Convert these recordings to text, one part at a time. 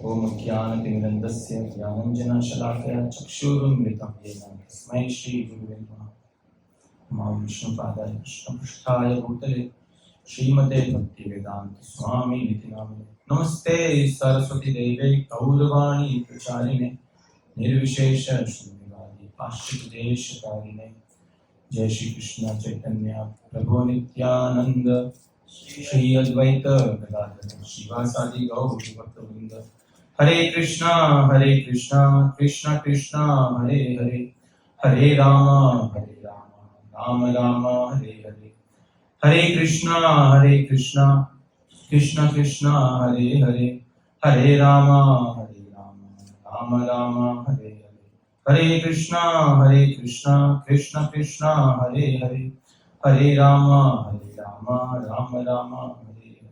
Om Jnana-timirandasya Jnananjana-shalakaya Chakshurunmritam Yena Tasmai Shri Gurave Namaha. Namo Vishnupadaya Krishna-prishthaya Bhutale Srimate Bhaktivedanta Swami Niti Namane. Namaste Saraswati Deve Gauravani Pracharine Nirvishesha Shunyavadi Pashchitadesha Karine. Jai Shri Krishna Chaitanya Prabhu Nityananda Shri Advaita Gadadhara Shivasadi Gauri Bhakta-vrinda. Hare Krishna Krishna Krishna Hare Hare, Hare Rama Rama Rama Hare Hare. Hare Krishna Krishna Krishna Hare Hare, Hare Rama Rama Rama Hare Hare. Hare Krishna Krishna Krishna Hare Hare, Hare Rama Rama Rama Hare Hare.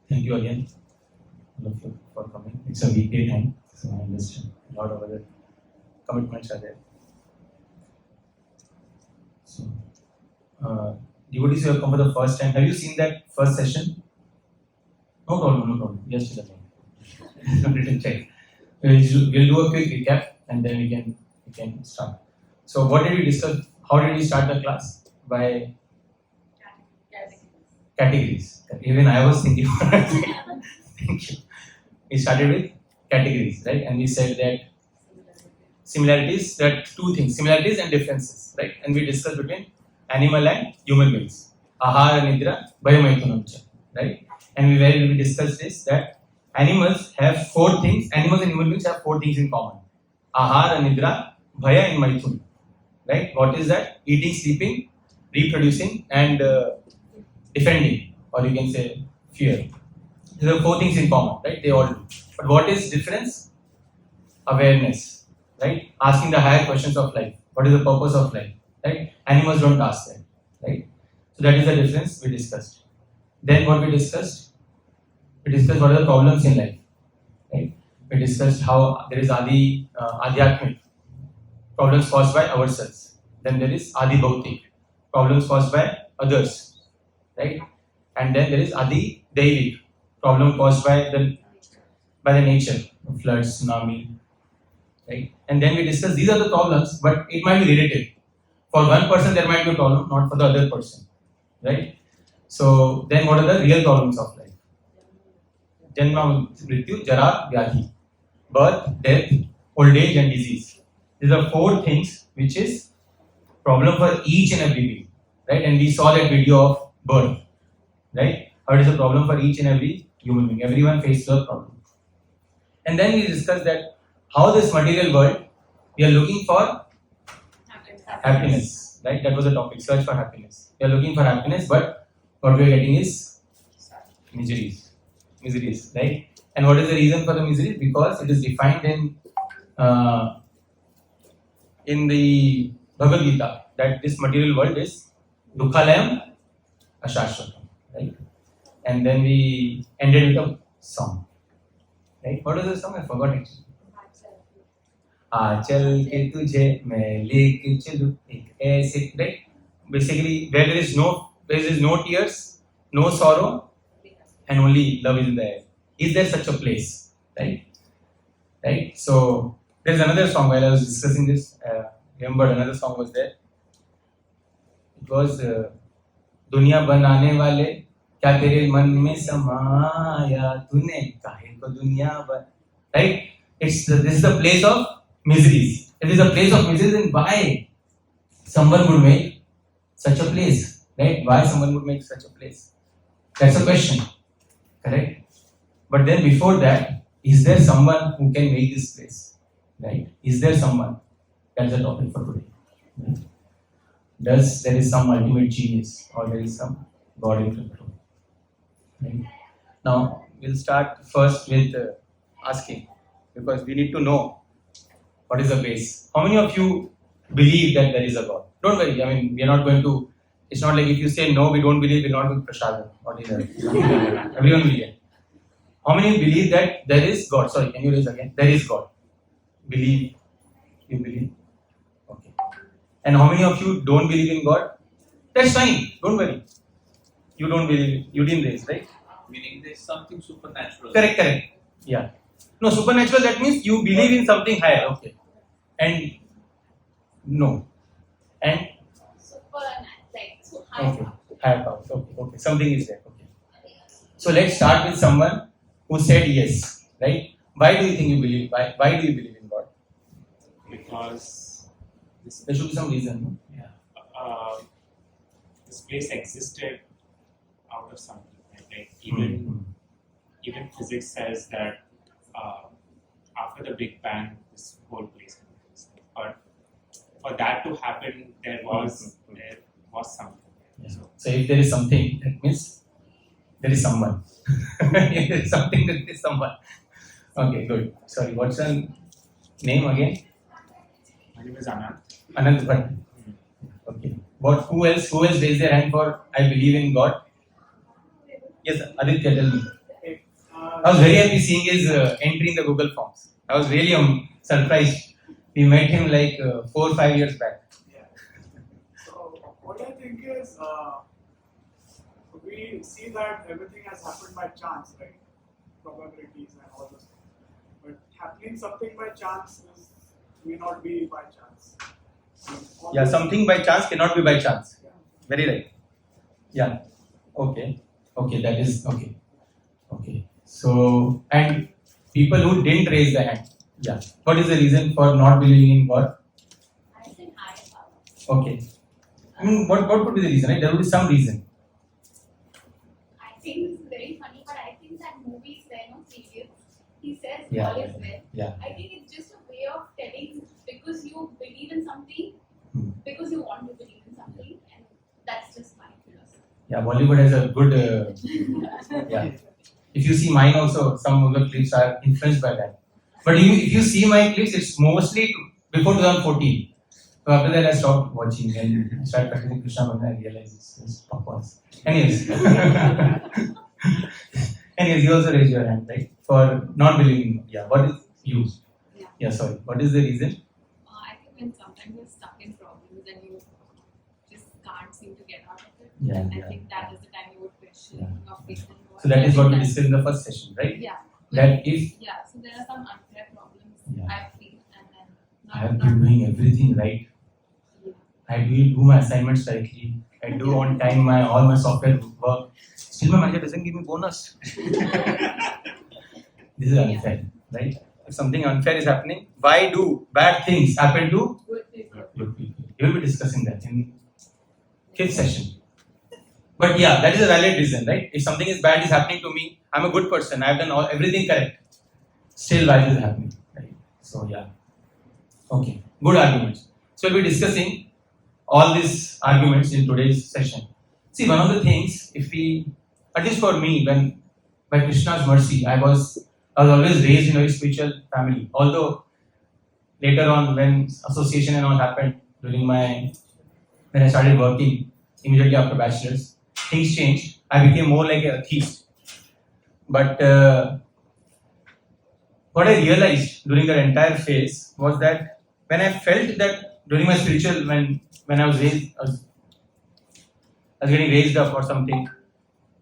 Thank you again, all of you, for coming. It's a weekday time, so I understand a lot of other commitments are there. So, devotees who have come for the first time, have you seen that first session? No problem. Yes, to the time. Written check. We'll do a quick recap and then we can start. So, what did we discuss? How did we start the class? By categories. Even I was thinking. Thank you. We started with categories, right? And we said that similarities, there are two things: similarities and differences, right? And we discussed between animal and human beings. Ahara, nidra, bhayamaithunamcha, right? And we discussed this, that animals have four things. Animals and human beings have four things in common: ahara, nidra, bhaya, and maithun. Right? What is that? Eating, sleeping, reproducing, and defending, or you can say fear. These are four things in common, right? They all do. But what is difference? Awareness, right? Asking the higher questions of life. What is the purpose of life? Right? Animals don't ask that, right? So that is the difference we discussed. Then what we discussed? We discussed what are the problems in life, right? We discussed how there is adhyatmic, problems caused by ourselves. Then there is adi bhautik, problems caused by others, right? And then there is adi daivik, problem caused by the nature, floods, tsunami, right? And then we discussed these are the problems, but it might be relative. For one person there might be a problem, not for the other person, right? So then what are the real problems of life? Janma, mrityu, jara, vyadhi, birth, death, old age, and disease. These are four things which is problem for each and every being, right? And we saw that video of birth, right? How it is a problem for each and every human being. Everyone faces a problem. And then we discussed that how this material world, we are looking for happiness, right? That was the topic, search for happiness. We are looking for happiness, but what we are getting is miseries, right? And what is the reason for the misery? Because it is defined in the Bhagavad Gita that this material world is dukhalayam ashashvatam, right? And then we ended with a song, right? What was the song? I forgot it. Aachal ke tujhe main leke chalu ek aise, right? Basically, where there is no tears, no sorrow, and only love is in the air. Is there such a place, right? So there is another song. While I was discussing this, remembered another song was there. It was दुनिया बनाने वाले क्या तेरे मन में समाया तूने काहे को दुनिया बन, right? This is the place of miseries. It is a place of miseries, and why someone would make such a place, right? Why someone would make such a place? That's a question, correct? But then before that, is there someone who can make this place, right? Is there someone? That's the topic for today. Right? There is some ultimate genius, or there is some God in control? Right? Now we'll start first with asking, because we need to know what is the base. How many of you believe that there is a God? Don't worry. I mean, we are not going to. It's not like if you say no, we don't believe. We're not going to prashadam or dinner. Everyone will get. How many believe that there is God? Sorry, can you raise again? There is God. Believe. You believe? Okay. And how many of you don't believe in God? That's fine. Don't worry. You don't believe. You didn't raise, right? Meaning there's something supernatural. Correct. Yeah. No, supernatural, that means you believe in something higher. Okay. And no. And okay. Higher power. Okay. Something is there. Okay. So let's start with someone who said yes. Right? Why do you think you believe? Why do you believe in God? Because There should be some reason. No? this place existed out of something. Right? Like even physics says that after the Big Bang, this whole place existed. But for that to happen, there was something. Yeah. So if there is something, that means there is someone. If there is something, there is someone. Okay, good. Sorry, what's your name again? My name is Anand. Anand Bhatt. Okay. Who else raised their hand for I believe in God? Yes, Aditya, tell me. I was very happy seeing his entry in the Google Forms. I was really surprised. We met him like 4 or 5 years back. Yeah. So what I think is, we see that everything has happened by chance, right? Probabilities and all those things. But happening something by chance may not be by chance. Yeah, something by chance cannot be by chance. Yeah. Very right. Yeah. Okay, that is okay. Okay. So, and people who didn't raise their hand. Yeah. What is the reason for not believing in God? I think higher power. Okay. I mean, what could be the reason? Right? There would be some reason. I think it's very funny, but I think that movie is there, no serious. He says Yeah, all is well. yeah. I think it's just a way of telling because you believe in something, because you want to believe in something, and that's just my philosophy. Yeah, Bollywood has a good. Yeah. If you see mine also, some of the clips are influenced by that. But if you see my clips, it's mostly before 2014. So after that, I stopped watching and I started practicing Krishna and I realized it's purpose. Anyways. You also raise your hand, right? For not believing. Yeah, what is you? Yeah, sorry. What is the reason? I think when sometimes you're stuck in problems and you just can't seem to get out of it. Yeah, and yeah. I think that is the time you would question your faith in God. So that is what we discussed in the first session, right? Yeah. That if So there are some unfair problems Yeah. I feel, and then I have been doing everything right, I do my assignments correctly, I do on time all my software work, still my manager doesn't give me bonus. This is unfair, right? If something unfair is happening, why do bad things happen to good people? We will be discussing that in 5th session. But yeah, that is a valid reason, right? If something is bad is happening to me, I'm a good person, I've done everything correct. Still why this is happening, right? So yeah. Okay, good arguments. So we'll be discussing all these arguments in today's session. See, one of the things, if we, at least for me, when by Krishna's mercy, I was always raised in a very spiritual family. Although later on, when association and all happened when I started working immediately after bachelor's, things changed. I became more like a atheist. But what I realized during that entire phase was that when I felt that during my spiritual, when I was raised, I was getting raised up or something,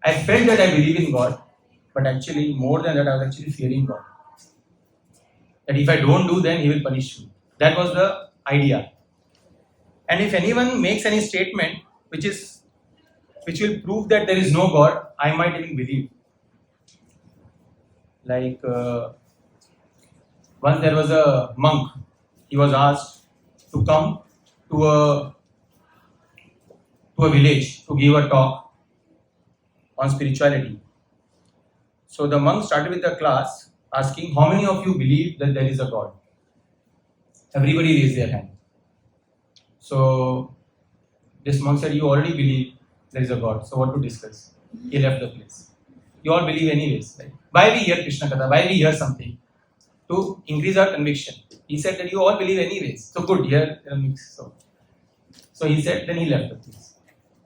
I felt that I believe in God, but actually more than that, I was actually fearing God. That if I don't do, then He will punish me. That was the idea. And if anyone makes any statement which will prove that there is no God, I might even believe. Like once there was a monk, he was asked to come to a village to give a talk on spirituality. So the monk started with the class asking, how many of you believe that there is a God? Everybody raised their hand. So this monk said, you already believe there is a God, so what to discuss? He left the place. You all believe anyways, right? Why we hear Krishna Katha? Why we hear something? To increase our conviction. He said that you all believe anyways. So good, here mix. So he said, then he left the place.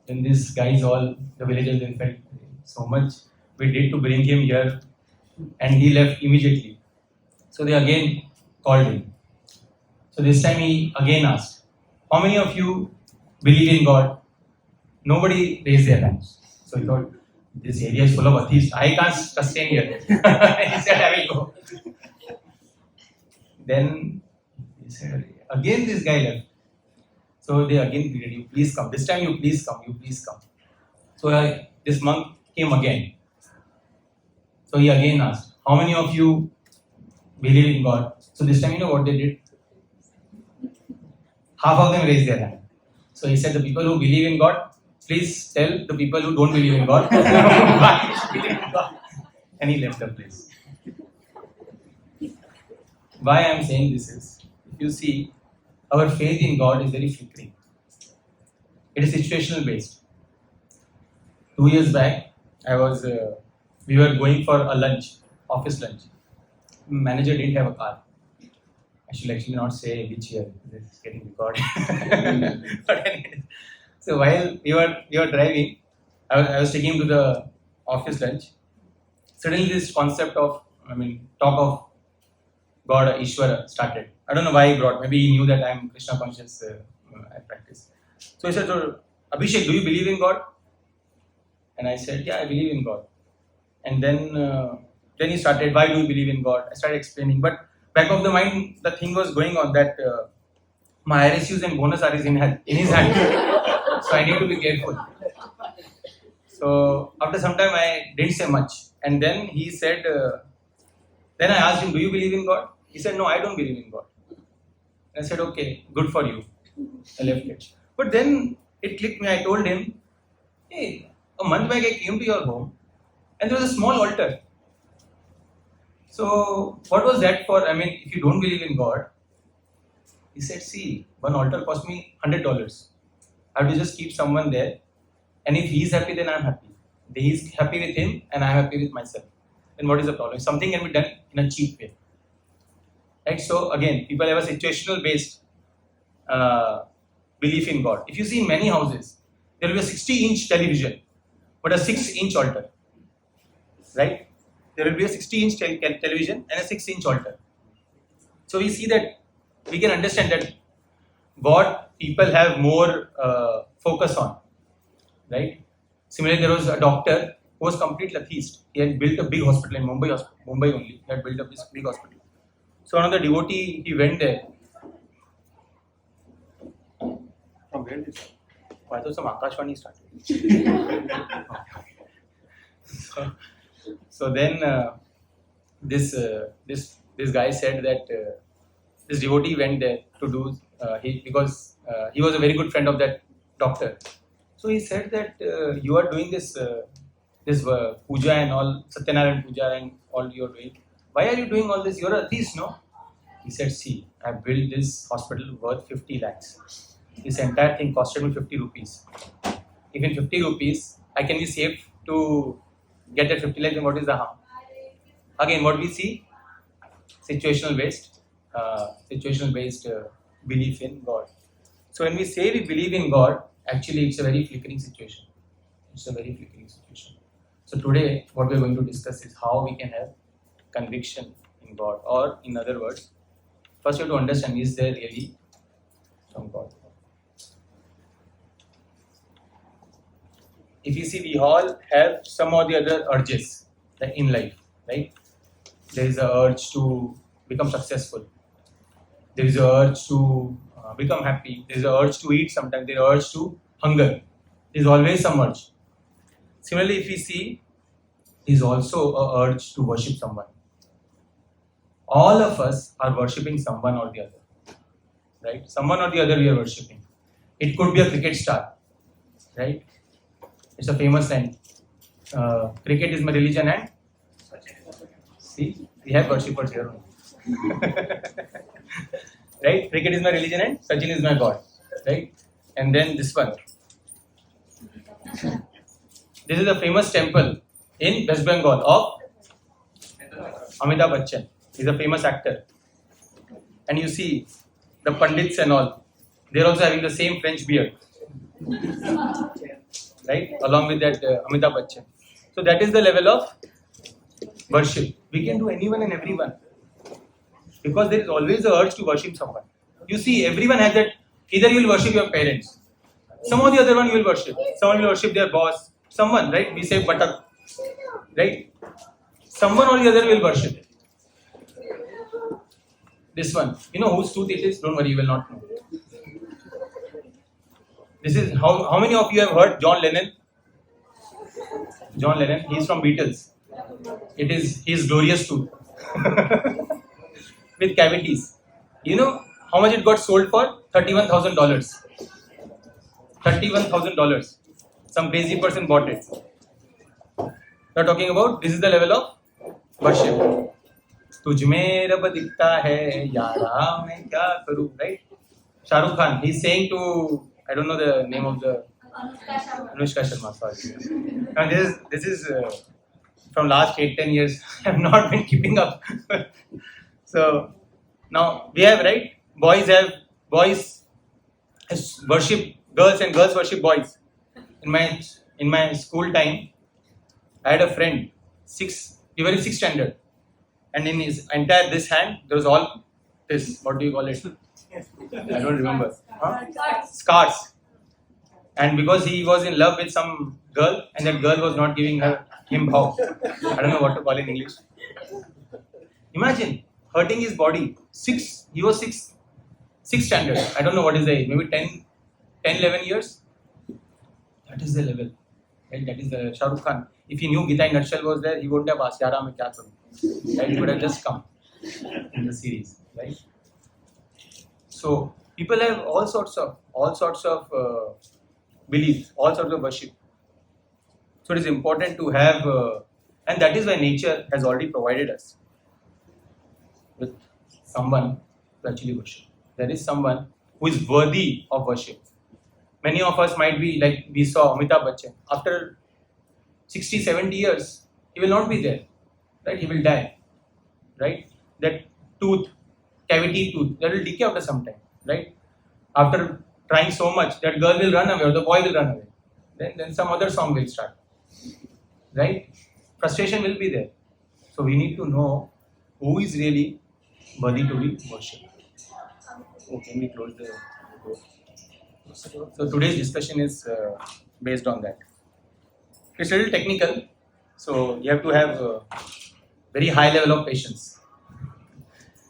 Then these guys, all the villagers, they felt so much we did to bring him here, and he left immediately. So they again called him. So this time he again asked, how many of you believe in God? Nobody raised their hands. So he thought, this area is full of atheists. I can't sustain here. He said, I will go. Then he said, again this guy left. So they again pleaded, you please come. This time you please come, you please come. So this monk came again. So he again asked, how many of you believe in God? So this time you know what they did? Half of them raised their hand. So he said, the people who believe in God, please tell the people who don't believe in God why you should believe in God. And he left the place. Why I am saying this is, if you see, our faith in God is very flickering. It is situational based. 2 years back, we were going for a lunch, office lunch. Manager didn't have a car. I should actually not say which year, this is getting recorded. But anyways, so while we were driving, I was taking him to the office lunch. Suddenly this concept of, talk of God, Ishvara started. I don't know why he brought, maybe he knew that I am Krishna conscious, I practice. So he said, so, Abhishek, do you believe in God? And I said, yeah, I believe in God. And then he started, why do you believe in God? I started explaining, but back of the mind, the thing was going on that my RSUs and bonus are in his hand. So I need to be careful. So after some time, I didn't say much. And then he said, then I asked him, do you believe in God? He said, no, I don't believe in God. And I said, okay, good for you. I left it. But then it clicked me. I told him, hey, a month back I came to your home and there was a small altar. So what was that for? If you don't believe in God, he said, see, one altar cost me $100. I have to just keep someone there. And if he's happy, then I'm happy. He's happy with him and I'm happy with myself. Then what is the problem? Something can be done in a cheap way. Right? So again, people have a situational based belief in God. If you see in many houses, there will be a 60-inch television, but a 6-inch altar. Right? There will be a 60-inch television and a 6-inch altar. So we see that, we can understand that God people have more focus on. Right? Similarly, there was a doctor who was completely atheist. He had built a big hospital in Mumbai only. He had built up this big hospital. So one of the devotee, he went there. From where did it? I thought some Akashvani started. So then this guy said that this devotee went there to do because he was a very good friend of that doctor. So he said that you are doing this puja and all, Satyanarayan puja and all you are doing. Why are you doing all this? You are atheist, no? He said, see, I have built this hospital worth 50 lakhs. This entire thing costed me 50 rupees. If in 50 rupees, I can be safe to get that 50 lakhs, then what is the harm? Again, what we see? Situational based belief in God. So when we say we believe in God, actually it's a very flickering situation. It's a very flickering situation. So today, what we're going to discuss is how we can have conviction in God, or in other words, first you have to understand, is there really some God? If you see, we all have some or the other urges in life, right? There is an urge to become successful. There is an urge to become happy. There is an urge to eat sometimes. There is an urge to hunger. There is always some urge. Similarly, if we see, there is also an urge to worship someone. All of us are worshipping someone or the other, right? Someone or the other we are worshipping. It could be a cricket star, right? It's a famous line. Cricket is my religion and see, we have worshippers here only. Right? Cricket is my religion and Sachin is my God. Right? And then this one. This is a famous temple in West Bengal of Amitabh Bachchan. He's a famous actor. And you see the Pandits and all, they're also having the same French beard. Right? Along with that Amitabh Bachchan. So that is the level of worship. We can do anyone and everyone. Because there is always a urge to worship someone. You see, everyone has that, either you will worship your parents, some or the other one you will worship. Someone will worship their boss, someone, right? We say Batak, Right? Someone or the other will worship. This one, you know whose tooth it is? Don't worry, you will not know. This is how many of you have heard John Lennon? John Lennon, he's from Beatles. It is his glorious tooth with cavities. You know how much it got sold for? $31,000. $31,000. Some crazy person bought it. We are talking about this is the level of worship. तुझ में रब दिखता है यारा मैं क्या करूं, right? Shah Rukh Khan, he's saying to, I don't know the name of the Anushka Sharma, sorry. Now this is from last 8-10 years. I have not been keeping up. So now we have, right? Boys worship girls and girls worship boys. In my school time, I had a friend. We were in 6th standard, and in his entire this hand there was all this. What do you call it? I don't remember. Scars. And because he was in love with some girl, and that girl was not giving him bhav. I don't know what to call it in English. Imagine hurting his body. He was 6th standard. I don't know what is the age. Maybe 10, 11 years. That is the level. Right? That is the Shah Rukh Khan. If he knew Gita in nutshell was there, he wouldn't have asked, Yara, main kya karu? Right? He would have just come in the series. Right? So people have all sorts of beliefs, all sorts of worship. So it is important to have, and that is why nature has already provided us with someone to actually worship. There is someone who is worthy of worship. Many of us might be like we saw Amitabh Bachchan. After 60, 70 years, he will not be there. Right? He will die. Right? That cavity tooth, that will decay after some time. Right? After trying so much, that girl will run away or the boy will run away. Then some other song will start. Right? Frustration will be there. So we need to know who is really worthy to be worshipped. Okay, let me close the door. So today's discussion is based on that. It's a little technical, so you have to have a very high level of patience.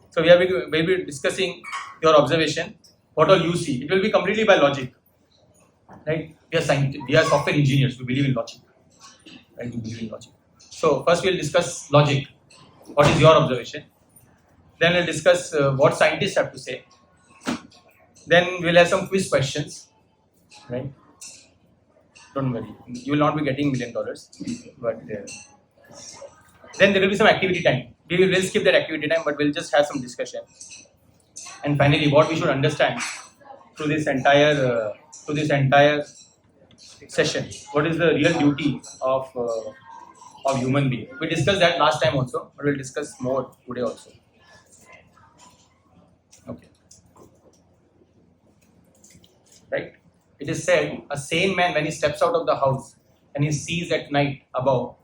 So we will be discussing your observation, what all you see. It will be completely by logic, right? We are scientists, we are software engineers. We believe in logic, right? We believe in logic. So first we'll discuss logic. What is your observation? Then we'll discuss what scientists have to say. Then we'll have some quiz questions, right? Don't worry, you will not be getting $1 million, but then there will be some activity time. We will skip that activity time, but we'll just have some discussion. And finally, what we should understand through this entire session, what is the real duty of human being? We discussed that last time also, but we'll discuss more today also. Okay. Right? It is said, a sane man, when he steps out of the house and he sees at night above,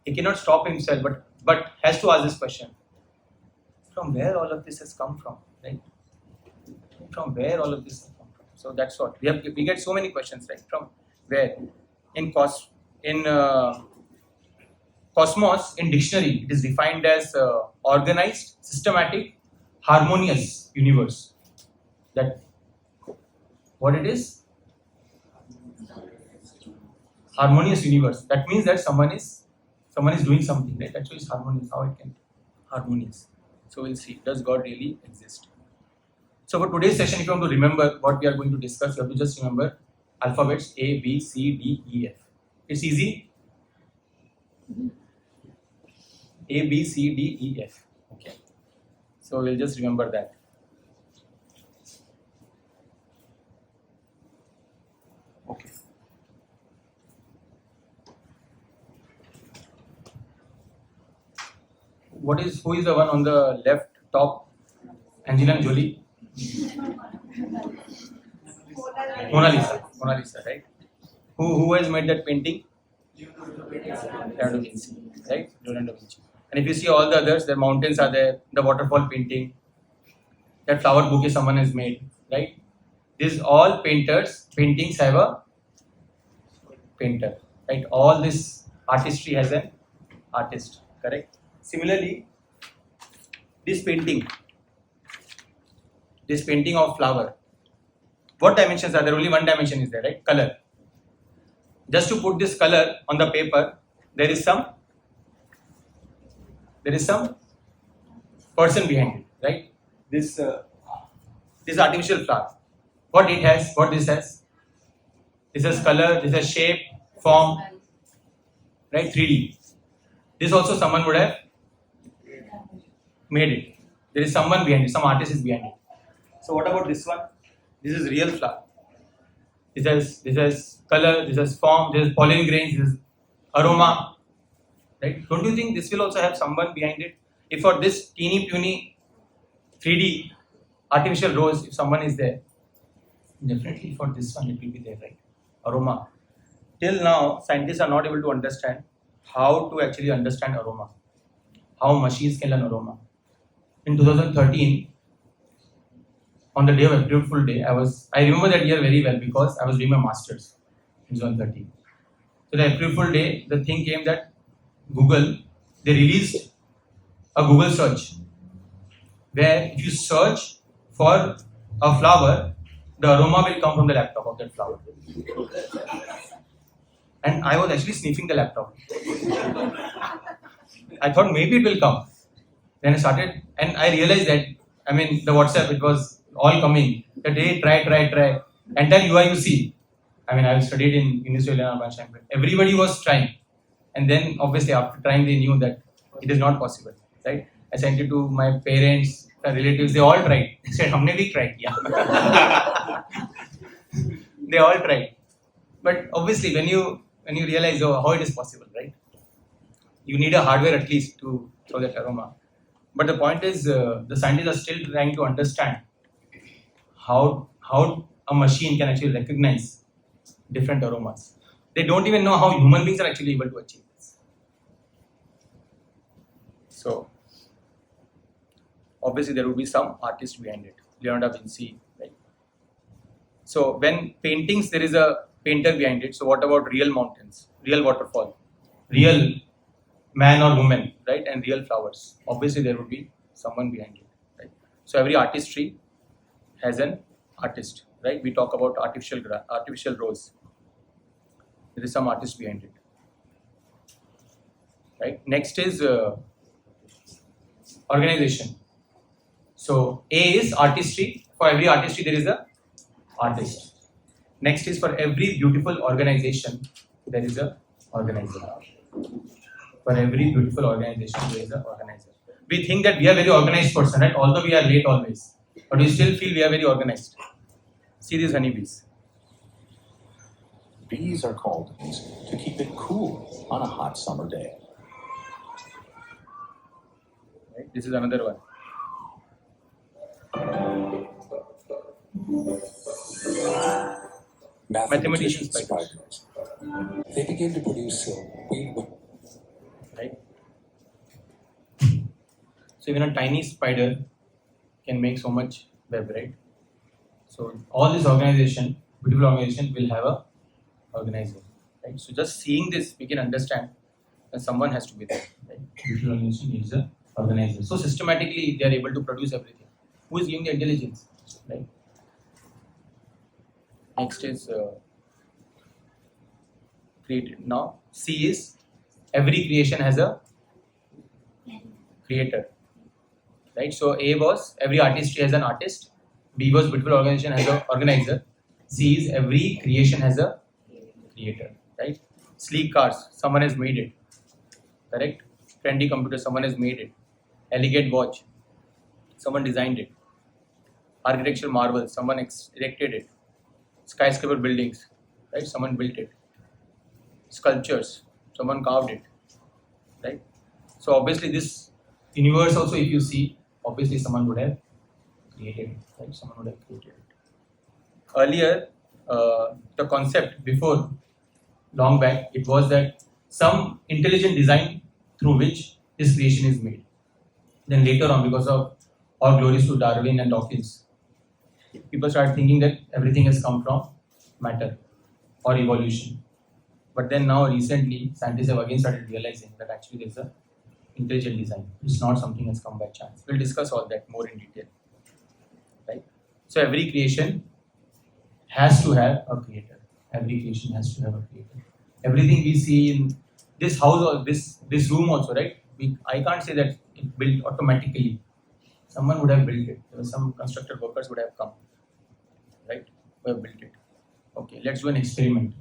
he cannot stop himself, but has to ask this question: from where all of this has come from? Right? From where all of this has come from? So that's what we get so many questions, right? From where? In cosmos, in dictionary, it is defined as organized, systematic, harmonious universe. That what it is? Harmonious universe. That means that someone is doing something, right? That's why it's harmonious. How it can harmonious. So we'll see. Does God really exist? So for today's session, if you want to remember what we are going to discuss, you have to just remember alphabets A, B, C, D, E, F. It's easy. A, B, C, D, E, F. Okay. So we'll just remember that. Okay. Who is the one on the left top? Angelina Jolie? Mona Lisa, right? Who has made that painting? Leonardo da Vinci, right? Leonardo da Vinci. And if you see all the others, the mountains are there, the waterfall painting, that flower bouquet someone has made, right? These all paintings have a painter, right? All this artistry has an artist, correct? Similarly, this painting of flower, what dimensions are there? Only one dimension is there, right? Color. Just to put this color on the paper, there is some person behind it, right? This artificial flower. What this has? This has color, this has shape, form, right? 3D. This also someone would have made it. There is someone behind it, some artist is behind it. So what about this one? This is real flower. This has color, this has form, this has pollen grains, this is aroma. Right? Don't you think this will also have someone behind it? If for this teeny puny 3D artificial rose, if someone is there, definitely for this one it will be there, right? Aroma. Till now, scientists are not able to understand how to actually understand aroma. How machines can learn aroma. In 2013, on the day of April Fool Day, I remember that year very well because I was doing my masters in 2013. So the April Fool Day, the thing came that Google, they released a Google search where if you search for a flower, the aroma will come from the laptop of that flower. And I was actually sniffing the laptop. I thought maybe it will come. Then I started, and I realized that, the WhatsApp, it was all coming. That hey, try. Entire UIUC. I studied in University of Illinois. Everybody was trying. And then obviously after trying, they knew that it is not possible. Right? I sent it to my parents, my relatives, they all tried. They said, "Humne bhi tried." Yeah. They all tried. But obviously when you realize how it is possible, right? You need a hardware at least to throw that aroma. But the point is, the scientists are still trying to understand how a machine can actually recognize different aromas. They don't even know how human beings are actually able to achieve this. So, obviously there will be some artist behind it. Leonardo da Vinci, right? So, when paintings, there is a painter behind it. So, what about real mountains, real waterfall, real man or woman, right? And real flowers. Obviously, there would be someone behind it, right? So, every artistry has an artist, right? We talk about artificial rose. There is some artist behind it, right? Next is organization. So A is artistry. For every artistry, there is a artist. Next is for every beautiful organization, there is a organizer. For every beautiful organization, there is an organizer. We think that we are very organized person, right? Although we are late always, but we still feel we are very organized. See these honeybees. Bees are called bees to keep it cool on a hot summer day. Right? This is another one. Mathematician spiders. They begin to produce weed. Right? So even a tiny spider can make so much web, right? So all this organization, beautiful organization, will have a organizer, right? So just seeing this, we can understand that someone has to be there, right? Beautiful organization needs a organizer. So systematically, they are able to produce everything. Who is giving the intelligence, right? Next is created. Now C is every creation has a creator, right? So A was every artistry has an artist. B was beautiful organization has an organizer. C is every creation has a creator, right? Sleek cars, someone has made it, correct? Trendy computer, someone has made it. Elegant watch, someone designed it. Architectural marvels, someone erected it. Skyscraper buildings, right? Someone built it. Sculptures, someone carved it, right? So obviously this universe also, if you see, obviously someone would have created it, right? Someone would have created it. Earlier, the concept before, long back, it was that some intelligent design through which this creation is made. Then later on, because of all glories to Darwin and Dawkins, people started thinking that everything has come from matter or evolution. But then now recently, scientists have again started realizing that actually there's a intelligent design. It's not something that's come by chance. We'll discuss all that more in detail. Right? So every creation has to have a creator. Every creation has to have a creator. Everything we see in this house or this room also, right? I can't say that it built automatically. Someone would have built it. There were some constructor workers would have come, right? Who have built it. Okay, let's do an experiment.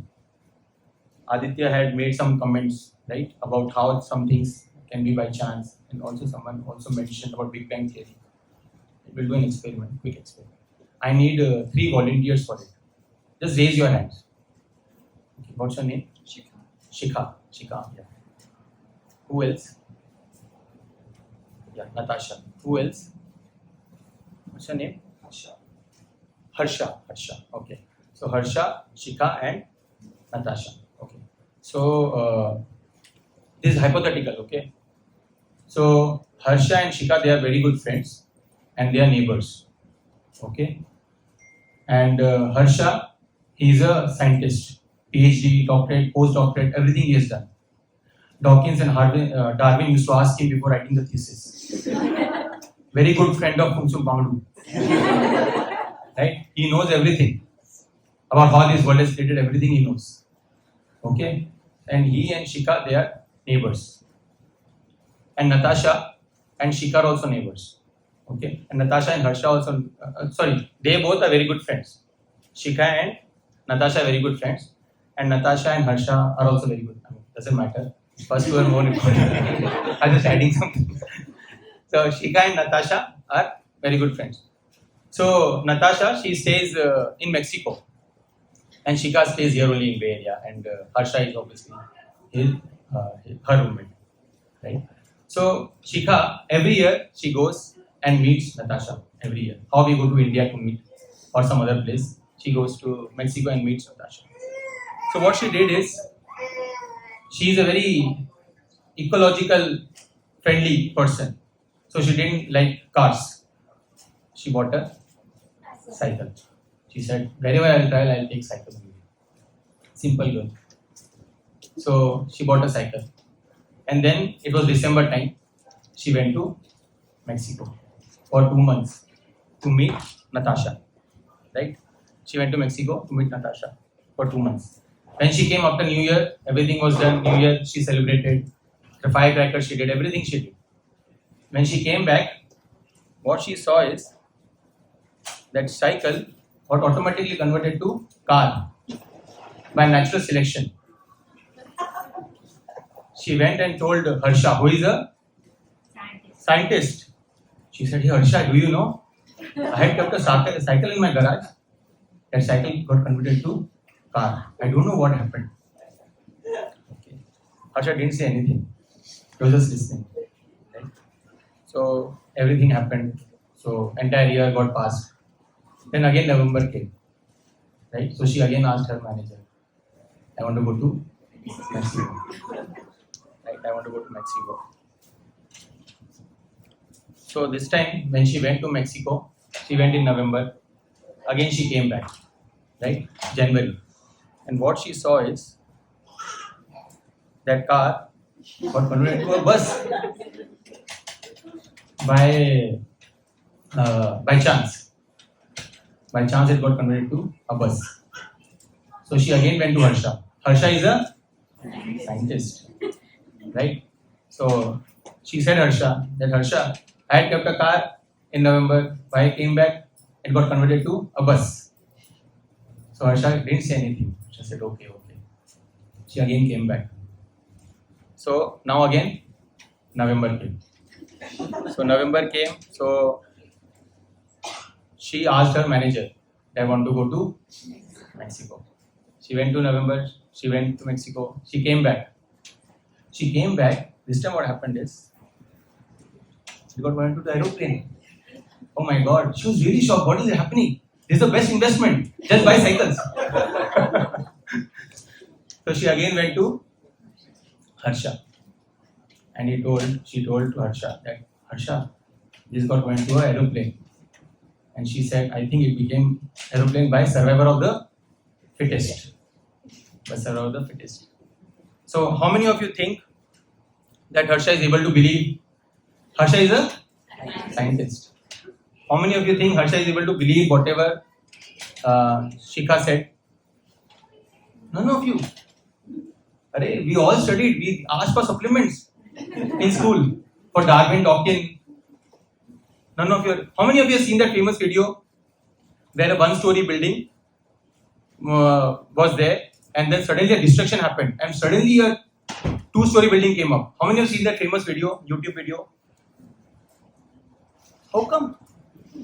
Aditya had made some comments, right, about how some things can be by chance, and also someone also mentioned about Big Bang theory. We'll do an experiment, quick experiment. I need 3 volunteers for it. Just raise your hands. Okay, what's your name? Shikha. Yeah. Who else? Yeah, Natasha. Who else? What's your name? Harsha. Okay. So Harsha, Shikha, and Natasha. Okay. So this is hypothetical. Okay. So Harsha and Shikha, they are very good friends, and they are neighbors. Okay. And Harsha, he is a scientist, PhD, doctorate, postdoctorate, everything he has done. Dawkins and Darwin used to ask him before writing the thesis. Very good friend of Fungsum Bangdu. Right? He knows everything about how this world is created, everything he knows. Okay? And he and Shikha, they are neighbors. And Natasha and Shikha are also neighbors. Okay? And Natasha and Harsha also, they both are very good friends. Shikha and Natasha are very good friends. And Natasha and Harsha are also very good. I mean, doesn't matter. First two are more important. I'm just adding something. So Shikha and Natasha are very good friends. So Natasha, she stays in Mexico, and Shikha stays here only in Bay Area, and Harsha is obviously her roommate, right? So Shikha, every year she goes and meets Natasha every year. How we go to India to meet or some other place, she goes to Mexico and meets Natasha. So what she did is, she is a very ecological friendly person. So she didn't like cars. She bought a cycle. She said, wherever I'll travel, I'll take cycle. Simple girl. So she bought a cycle. And then it was December time. She went to Mexico for 2 months to meet Natasha. Right? She went to Mexico to meet Natasha for 2 months. When she came after New Year, everything was done. New Year, she celebrated. The firecrackers, she did everything she did. When she came back, what she saw is that cycle got automatically converted to car by natural selection. She went and told Harsha, who is a scientist. She said, hey Harsha, do you know? I had kept a cycle in my garage. That cycle got converted to car. I don't know what happened. Okay. Harsha didn't say anything. He was just listening. Right? So everything happened. So entire year got passed. Then again November came. Right? So she again asked her manager, I want to go to Mexico. Right? I want to go to Mexico. So this time when she went to Mexico, she went in November. Again she came back. Right? January. And what she saw is that car got converted to a bus by chance. By chance it got converted to a bus. So she again went to Harsha. Harsha is a scientist. Right? So she said Harsha, I had kept a car in November. When I came back, it got converted to a bus. So Harsha didn't say anything. She said, okay. She again came back. So now again, November came. So November came, so she asked her manager, I want to go to Mexico. She went to Mexico. She came back. This time what happened is, she got went to the aeroplane. Oh my God, she was really shocked. What is happening? This is the best investment. Just buy cycles. So she again went to Harsha. And she told to Harsha that, Harsha, this got went to an aeroplane. And she said, I think it became aeroplane by survivor of the fittest. By survivor of the fittest. So how many of you think that Harsha is able to believe? Harsha is a scientist. How many of you think Harsha is able to believe whatever Shikha said? None of you. Arey, we all studied. We asked for supplements in school for Darwin, Dawkins. None of you. How many of you have seen that famous video where a one-story building was there, and then suddenly a destruction happened, and suddenly a two-story building came up? How many have seen that famous video, YouTube video? How come?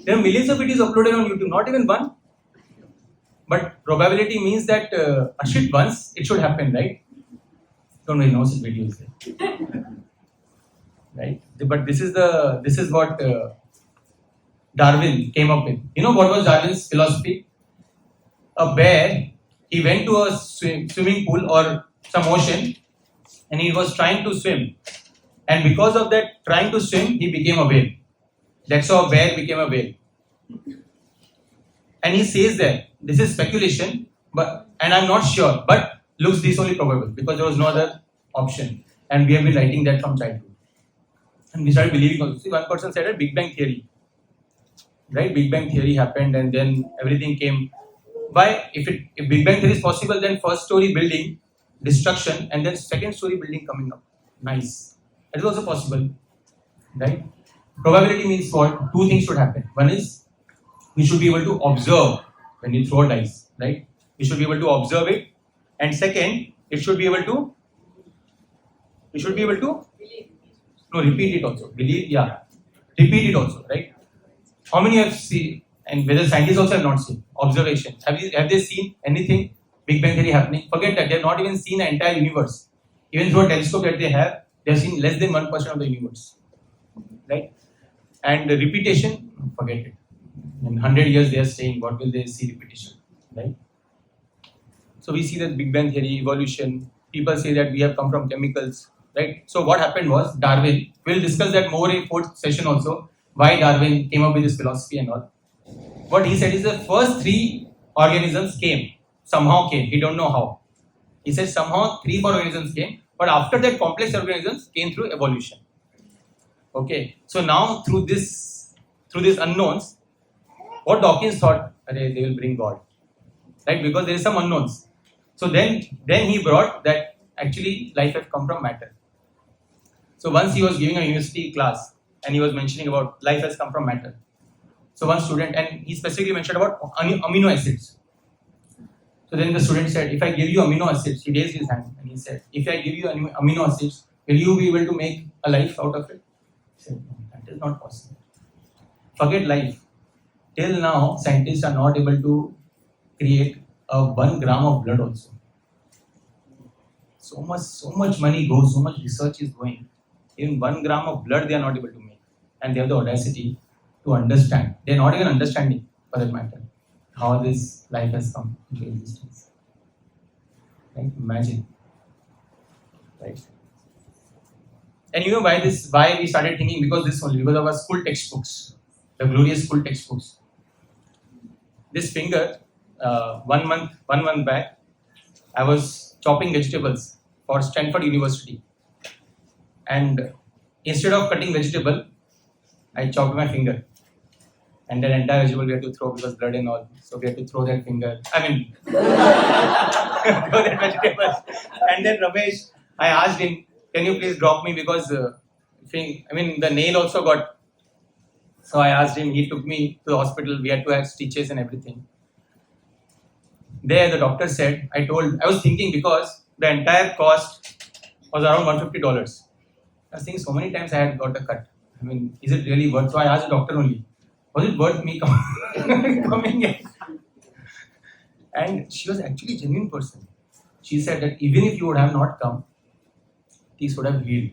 There are millions of videos uploaded on YouTube, not even one. But probability means that Ashit once it should happen, right? Don't really know such videos, right? But this is what Darwin came up with. You know what was Darwin's philosophy? A bear, he went to a swimming pool or some ocean, and he was trying to swim. And because of that trying to swim, he became a whale. That's how a bear became a whale. And he says that this is speculation, and I'm not sure, but looks this only probable because there was no other option. And we have been writing that from childhood. And we started believing also. See, one person said a Big Bang Theory. Right? Big Bang Theory happened and then everything came. Why? If Big Bang Theory is possible, then first story building, destruction, and then second story building coming up. Nice. That is also possible. Right? Probability means what? Two things should happen. One is we should be able to observe when you throw dice, right? We should be able to observe it. And second, it should be able to no, repeat it also. Believe, yeah. Repeat it also, right? How many have seen, and whether scientists also have not seen, observation. Have they seen anything Big Bang Theory happening? Forget that, they have not even seen the entire universe. Even through a telescope that they have seen less than 1% of the universe. Right? And the repetition, forget it. In 100 years they are saying, what will they see repetition? Right? So we see that Big Bang Theory, evolution, people say that we have come from chemicals. Right? So what happened was Darwin, we'll discuss that more in fourth session also, why Darwin came up with this philosophy and all. What he said is the first three organisms somehow came, he don't know how. He said somehow 3-4 organisms came, but after that complex organisms came through evolution. Okay, so now through these unknowns, what Dawkins thought, they will bring God, right? Because there is some unknowns. So then he brought that actually life has come from matter. So once he was giving a university class and he was mentioning about life has come from matter. So one student, and he specifically mentioned about amino acids. So then the student said, if I give you amino acids, he raised his hand and he said, if I give you amino acids, will you be able to make a life out of it? He said, no, that is not possible. Forget life. Till now, scientists are not able to create a 1 gram of blood also. So much money goes, so much research is going. Even 1 gram of blood they are not able to make. And they have the audacity to understand. They are not even understanding, for that matter, how this life has come into existence. Right? Imagine. Right? And you know why we started thinking? Because of our school textbooks, the glorious school textbooks. This finger, 1 month back, I was chopping vegetables for Stanford University. And instead of cutting vegetable, I chopped my finger. And that entire vegetable we had to throw because blood and all. So we had to throw that finger. Throw that vegetable. And then Ramesh, I asked him, can you please drop me because the nail also got. So I asked him, he took me to the hospital. We had to have stitches and everything. There the doctor said, I was thinking because the entire cost was around $150. I was thinking so many times I had got a cut. Is it really worth? So I asked the doctor only, was it worth me coming in? And she was actually a genuine person. She said that even if you would have not come, these would have healed.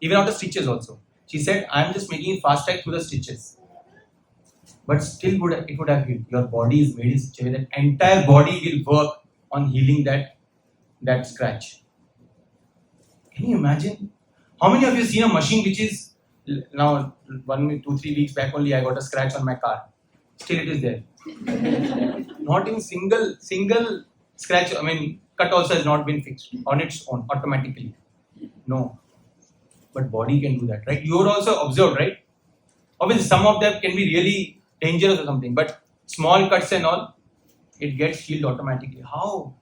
Even after stitches also. She said, I'm just making it fast track through the stitches. But still it would have healed. Your body is made in such a way that entire body will work on healing that scratch. Can you imagine? How many of you seen a machine which is now 1, 2, 3 weeks back only I got a scratch on my car. Still it is there. Not in single scratch, cut also has not been fixed on its own automatically. No. But body can do that, right? You are also observed, right? Obviously, some of them can be really dangerous or something, but small cuts and all, it gets healed automatically. How?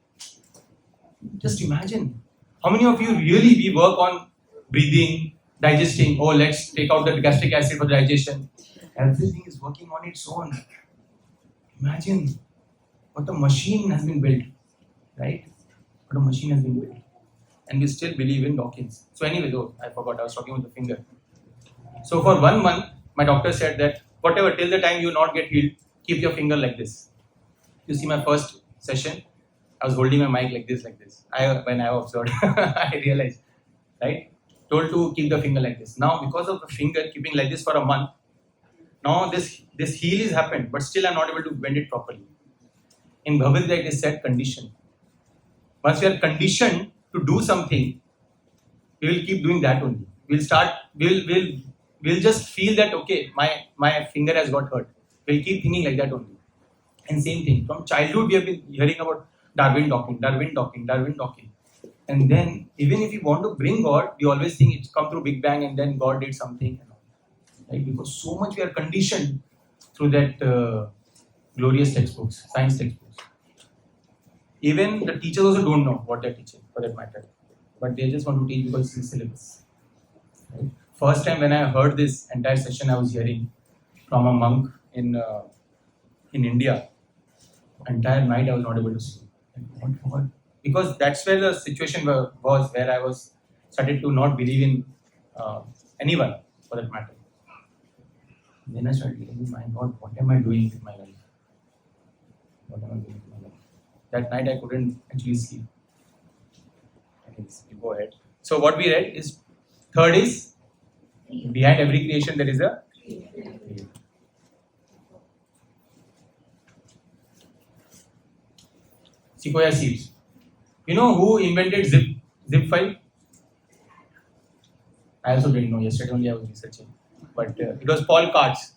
Just imagine. How many of you really we work on breathing, digesting? Oh, let's take out the gastric acid for digestion. Everything is working on its own. Imagine what a machine has been built, right? What a machine has been built. And we still believe in Dawkins. So anyway, though, I forgot, I was talking with the finger. So for 1 month, my doctor said that whatever, till the time you not get healed, keep your finger like this. You see my first session, I was holding my mic like this. When I observed, I realized, right? Told to keep the finger like this. Now, because of the finger keeping like this for a month, now this heel is happened, but still I'm not able to bend it properly. In Bhagavad Gita, it is said condition. Once we are conditioned to do something, we will keep doing that only. We'll just feel that okay, my finger has got hurt. We'll keep thinking like that only. And same thing, from childhood we have been hearing about Darwin talking. And then even if we want to bring God, we always think it's come through Big Bang and then God did something. Right? Because so much we are conditioned through that glorious textbooks, science textbooks. Even the teachers also don't know what they're teaching for that matter. But they just want to teach because it's in syllabus. Right? First time when I heard this entire session, I was hearing from a monk in India. Entire night I was not able to sleep. What? Because that's where the situation was where I was started to not believe in anyone for that matter. Then I started thinking, my God, what am I doing with my life? That night I couldn't actually sleep. You go ahead. So what we read is, third is, behind every creation there is a creator. Sequoia seeds. You know who invented zip file? I also didn't know. Yesterday only I was researching. But it was Paul Karts.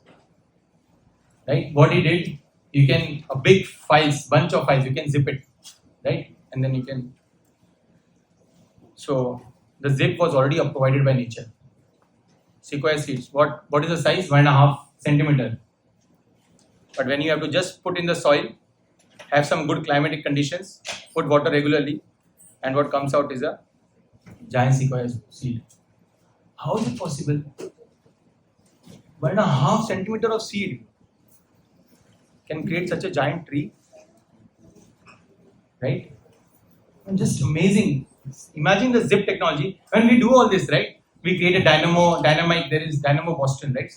Right? What he did, you can, a big files, bunch of files, you can zip it. Right? And then you can. So the zip was already provided by nature. Sequoia seeds. What is the size? 1.5 centimeter. But when you have to just put in the soil, have some good climatic conditions, put water regularly, and what comes out is a giant sequoia seed. How is it possible? 1.5 centimeter of seed can create such a giant tree, right? And just amazing. Imagine the zip technology. When we do all this, right? We create a dynamite. There is Dynamo Boston, right?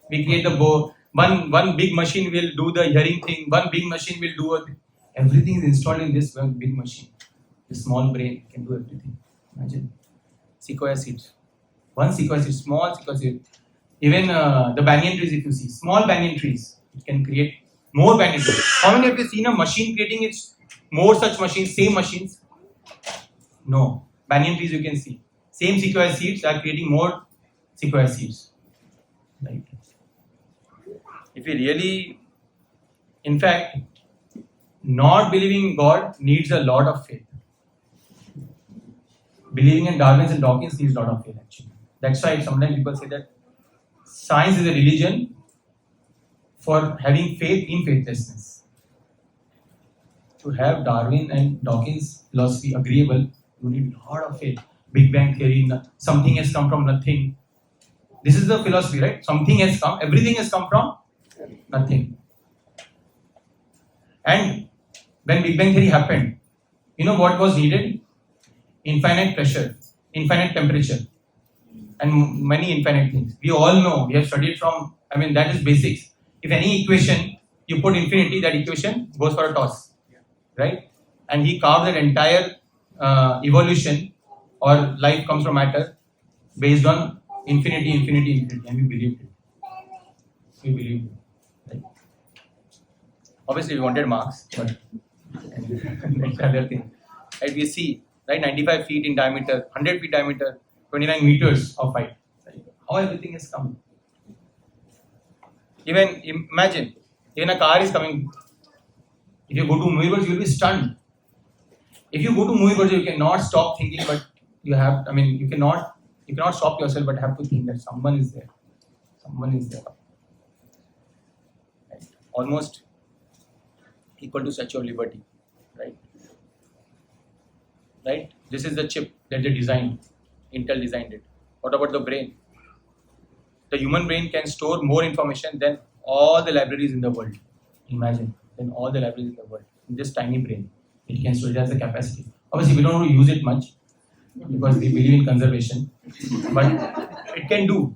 We create the bow. One big machine will do the hearing thing. One big machine will do everything is installed in this one big machine. The small brain can do everything. Imagine sequoia seeds. One sequoia seed, small sequoia seed. Even the banyan trees, if you see small banyan trees, it can create more banyan trees. How many of you seen a machine creating its more such machines, same machines? No. Banyan trees you can see. Same sequoia seeds are creating more sequoia seeds. Right? If we really, in fact, not believing in God needs a lot of faith. Believing in Darwin and Dawkins needs a lot of faith actually. That's why sometimes people say that science is a religion for having faith in faithlessness. To have Darwin and Dawkins philosophy agreeable, you need a lot of faith. Big Bang theory, something has come from nothing. This is the philosophy, right? Something has come, everything has come from nothing. And when Big Bang theory happened, you know what was needed? Infinite pressure, infinite temperature, and many infinite things. We all know, we have studied from, that is basics. If any equation, you put infinity, that equation goes for a toss, right? And he carved that entire evolution or life comes from matter based on infinity, and we believed it. Right? Obviously, we wanted marks, but that's other thing. Right? We see, right, 95 feet in diameter, 100 feet diameter, 29 meters of height. Right? How everything has come. Even imagine, even a car is coming. If you go to universe, you will be stunned. If you go to movie project, you cannot stop thinking, but you have. I mean, you cannot stop yourself, but have to think that someone is there. Someone is there. Right? Almost equal to Statue of Liberty, right? Right? This is the chip that they designed. Intel designed it. What about the brain? The human brain can store more information than all the libraries in the world. Imagine, than all the libraries in the world. In this tiny brain, it can store. It has the capacity. Obviously, we don't use it much because we believe in conservation, but it can do.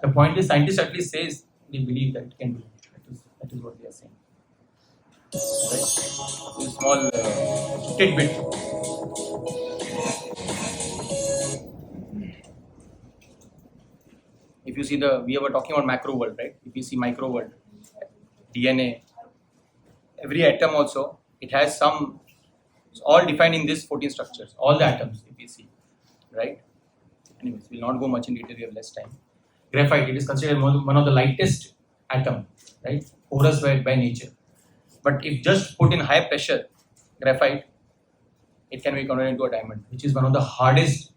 The point is, scientists at least says they believe that it can do. That is what they are saying. Right? A small tidbit. If you see we were talking about macro world, right? If you see micro world, DNA, every atom also, it has some, it's all defined in these 14 structures, all the atoms, if you see, right? Anyways, we'll not go much in detail, we have less time. Graphite, it is considered one of the lightest atom, right? Porous by nature. But if just put in high pressure graphite, it can be converted into a diamond, which is one of the hardest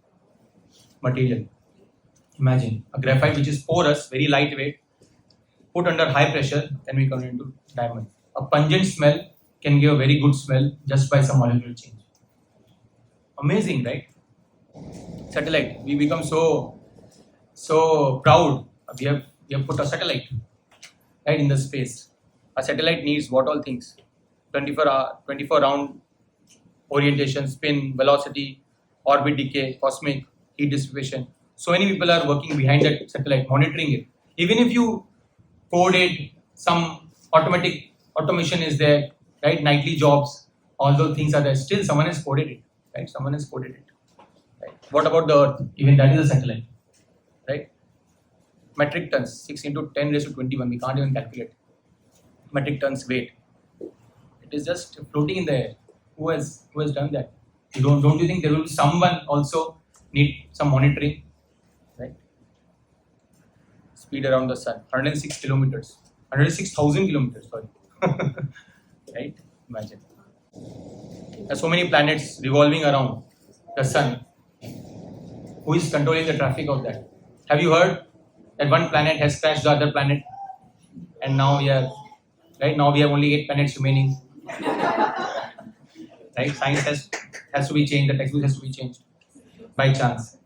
material. Imagine a graphite which is porous, very lightweight, put under high pressure, can be converted into diamond. A pungent smell can give a very good smell just by some molecular change. Amazing, right? Satellite, we become so proud. We have put a satellite right in the space. A satellite needs what all things? 24 round orientation, spin, velocity, orbit decay, cosmic, heat dissipation. So many people are working behind that satellite, monitoring it. Even if you code it, some automation is there, right? Nightly jobs, all those things are there. Still, someone has coded it, right? Someone has coded it. Right? What about the Earth? Even that is a satellite, right? Metric tons, 6 into 10 raised to 21. We can't even calculate metric tons weight. It is just floating in the air. Who has done that? Don't you think there will be someone also need some monitoring? Right? Speed around the sun, 106 kilometers, 106,000 kilometers, sorry. Right? Imagine. There are so many planets revolving around the sun. Who is controlling the traffic of that? Have you heard that one planet has crashed the other planet? And now we have only 8 planets remaining. Right? Science has to be changed, the textbook has to be changed. By chance.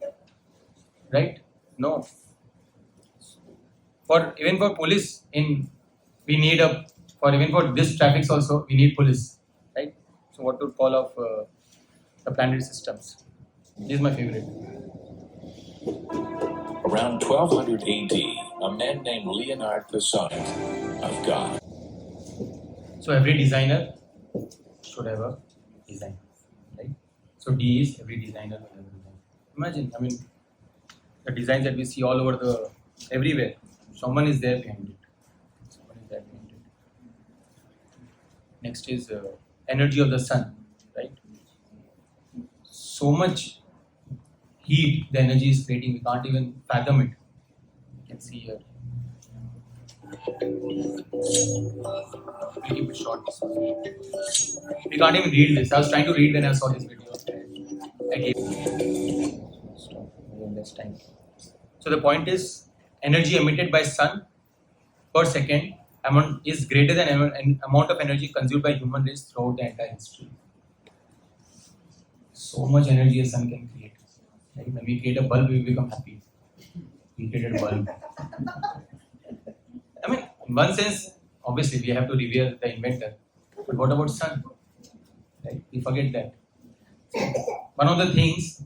Right? No. Even for police, even for this traffic also, we need police. Right? So what to call of the planetary systems. This is my favorite. Around 1200 AD, a man named Leonard the Sonnet of God. So every designer should have a design, right? So D is every designer will have a design. Imagine, the designs that we see all over everywhere. Someone is there behind it. Next is energy of the sun, right? So much heat the energy is creating, we can't even fathom it. You can see here. Keep it short. We can't even read this. I was trying to read when I saw this video. Stop. Less time. So the point is, energy emitted by sun per second is greater than amount of energy consumed by human race throughout the entire history. So much energy a sun can create. Right? When we create a bulb, we become happy. We created a bulb. In one sense, obviously we have to revere the inventor. But what about sun? Right? We forget that. One of the things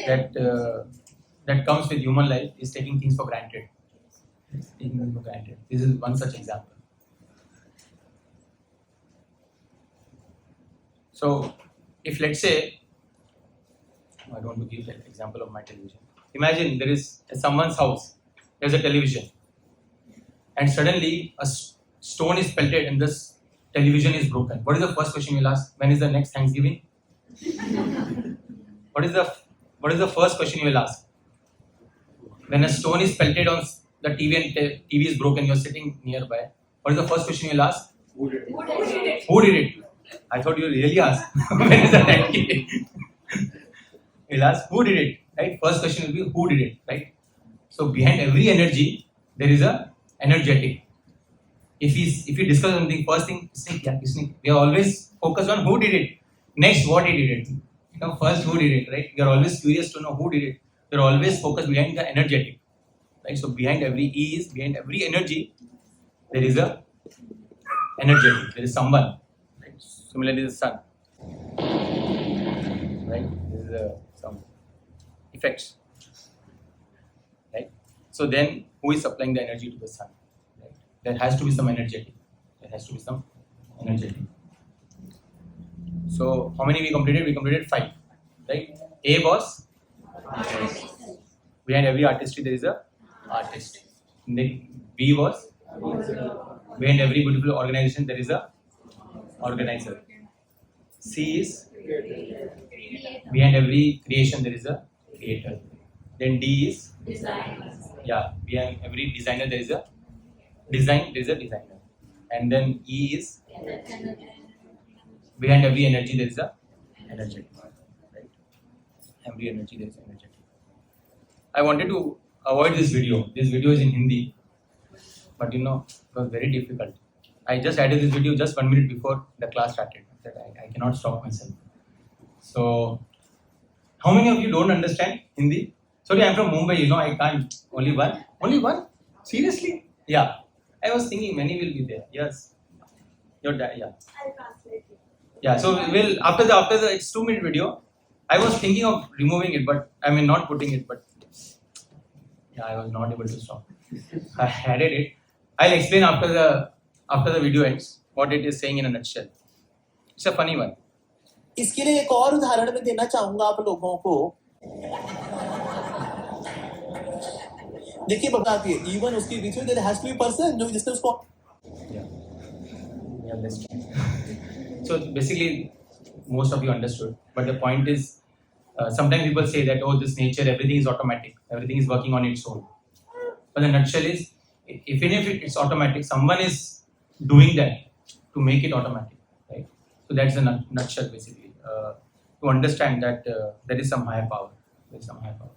that comes with human life is taking things for granted. Taking things for granted. This is one such example. So, if let's say, I don't want to give that example of my television. Imagine there is someone's house, there's a television, and suddenly a stone is pelted and this television is broken. What is the first question you'll ask? When is the next Thanksgiving? What is the first question you will ask? When a stone is pelted on the TV and TV is broken, you're sitting nearby. What is the first question you'll ask? Who did it? Who did it? I thought you really ask. When is the net gain? He'll ask who did it, right? First question will be who did it, right? So behind every energy, there is a energetic. If you discuss something, first thing, we are always focused on who did it. Next, what he did it. First who did it, right? You are always curious to know who did it. You are always focused behind the energetic, right? So behind every behind every energy, there is a energetic. There is someone. Right? Similarly, the sun, right? There is some effects, right? So then, who is supplying the energy to the sun? Right? There has to be some energetic. There has to be some energetic. So how many we completed? We completed 5, right? A was behind every artistry there is a artist. Then B was behind every beautiful organization there is a organizer. C is behind every creation there is a creator. Then D is behind every designer there is a designer. And then E is behind every energy there is a energetic, right? Every energy there is energetic. I wanted to avoid this video. This video is in Hindi, but it was very difficult. I just added this video just 1 minute before the class started. I said I cannot stop myself. So, how many of you don't understand Hindi? Sorry, I'm from Mumbai. I can't. Only one. Only one? Seriously? Yeah. I was thinking many will be there. Yes. Your dad. Yeah. I'll translate it. Yeah, so we'll after the it's 2-minute video. I was thinking of removing it, but not putting it, but I was not able to stop. I added it. I'll explain after the video ends what it is saying in a nutshell. It's a funny one. इसके लिए एक और उदाहरण मैं देना चाहूंगा आप लोगों को. देखिए बताती है इवन उसके बीच में there has to be person जो जिसने उसको Yeah, that's true. So basically, most of you understood. But the point is, sometimes people say that, this nature, everything is automatic. Everything is working on its own. But the nutshell is, even if it's automatic, someone is doing that to make it automatic. Right? So that's the nutshell basically. To understand that there is some higher power. There is some higher power.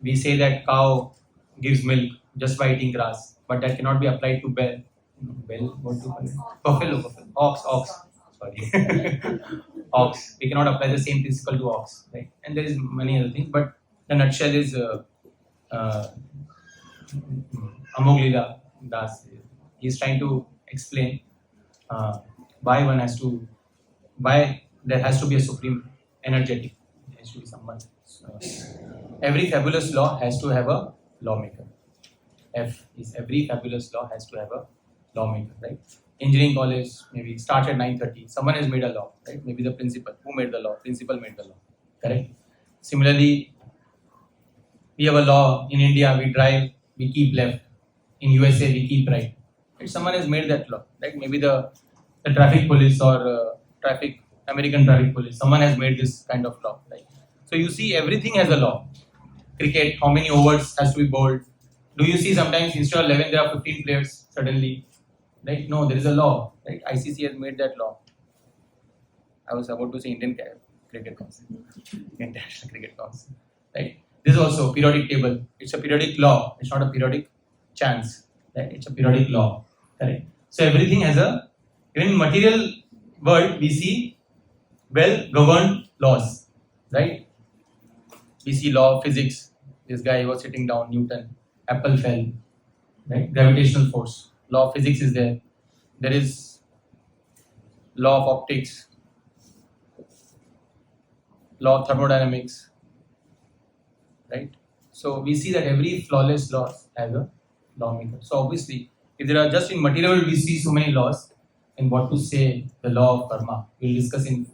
We say that cow gives milk just by eating grass, but that cannot be applied to what do you call it? Buffalo, ox. Sorry, ox. We cannot apply the same principle to ox, right? And there is many other things, but the nutshell is Amoglila Das. He is trying to explain why there has to be a supreme energetic. There has to be someone. Every fabulous law has to have a lawmaker. F is every fabulous law has to have a lawmaker, right? Engineering college maybe starts at 9:30. Someone has made a law, right? Maybe the principal. Who made the law? Principal made the law, correct? Similarly, we have a law in India. We drive, we keep left. In USA, we keep right. Right? Someone has made that law, right? Maybe the traffic police or American traffic police. Someone has made this kind of law, right? So you see, everything has a law. Cricket, how many overs has to be bowled? Do you see sometimes instead of 11 there are 15 players suddenly? Right? No, there is a law. Right? ICC has made that law. I was about to say Indian Cricket Council, International Cricket Council. Right? This is also periodic table. It's a periodic law. It's not a periodic chance. Right? It's a periodic law. Correct? So everything has even in material world we see well-governed laws. Right? We see law of physics. This guy was sitting down, Newton. Apple fell. Right? Gravitational force. Law of physics is there. There is law of optics. Law of thermodynamics. Right? So we see that every flawless law has a lawmaker. So obviously, if there are just in material we see so many laws, and what to say the law of karma. We'll discuss in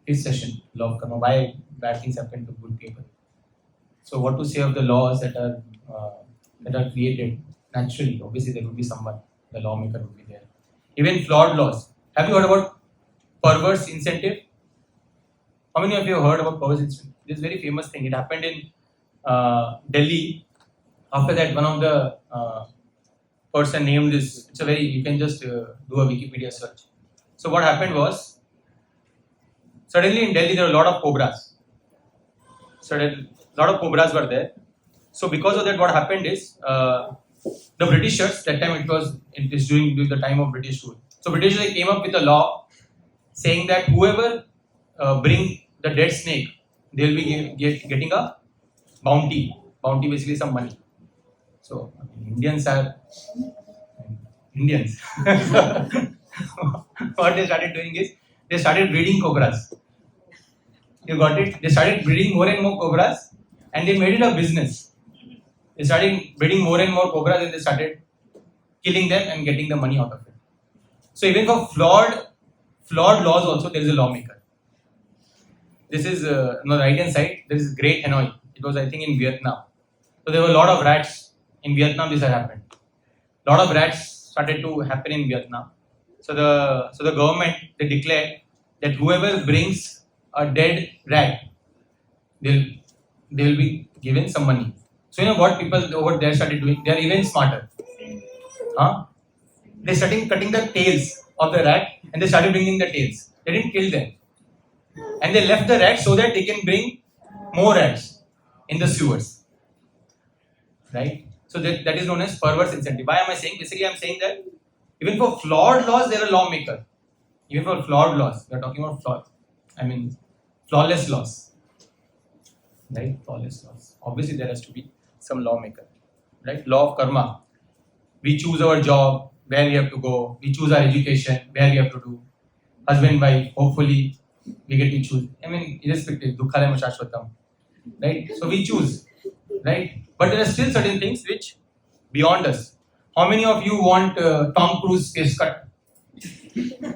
fifth session, law of karma, why bad things happen to good people. So what to say of the laws that are created naturally? Obviously there will be someone, the lawmaker will be there. Even flawed laws. Have you heard about perverse incentive? How many of you have heard about perverse incentive? This is a very famous thing. It happened in Delhi. After that, one of the person named this. You can just do a Wikipedia search. So what happened was Suddenly in Delhi there were a lot of cobras. Suddenly, a lot of cobras were there. So because of that, what happened is the Britishers, that time it is during the time of British rule. So Britishers came up with a law saying that whoever bring the dead snake, they will be getting a bounty. Bounty basically some money. So Indians are Indians. What they started doing is they started breeding cobras. You got it? They started breeding more and more cobras, and they made it a business. They started breeding more and more cobras, and they started killing them and getting the money out of it. So even for flawed laws also there is a lawmaker. This is on the right hand side. There is Great Hanoi. It was I think in Vietnam. So there were a lot of rats in Vietnam. This had happened. A lot of rats started to happen in Vietnam. So the government they declared that whoever brings a dead rat, they will be given some money. So you know what people over there started doing? They are even smarter. They started cutting the tails of the rat and they started bringing the tails. They didn't kill them. And they left the rats so that they can bring more rats in the sewers. Right? So that is known as perverse incentive. Why am I saying? Basically, I am saying that even for flawed laws, there are lawmakers. Even for flawed laws, we are talking about flawless laws. Right? Flawless laws. Obviously, there has to be some lawmaker. Right? Law of karma. We choose our job, where we have to go. We choose our education, where we have to do. Husband, wife, hopefully, we get to choose. Irrespective. Dukhalaya shashvatam. Right? So we choose. Right? But there are still certain things which beyond us. How many of you want Tom Cruise face cut?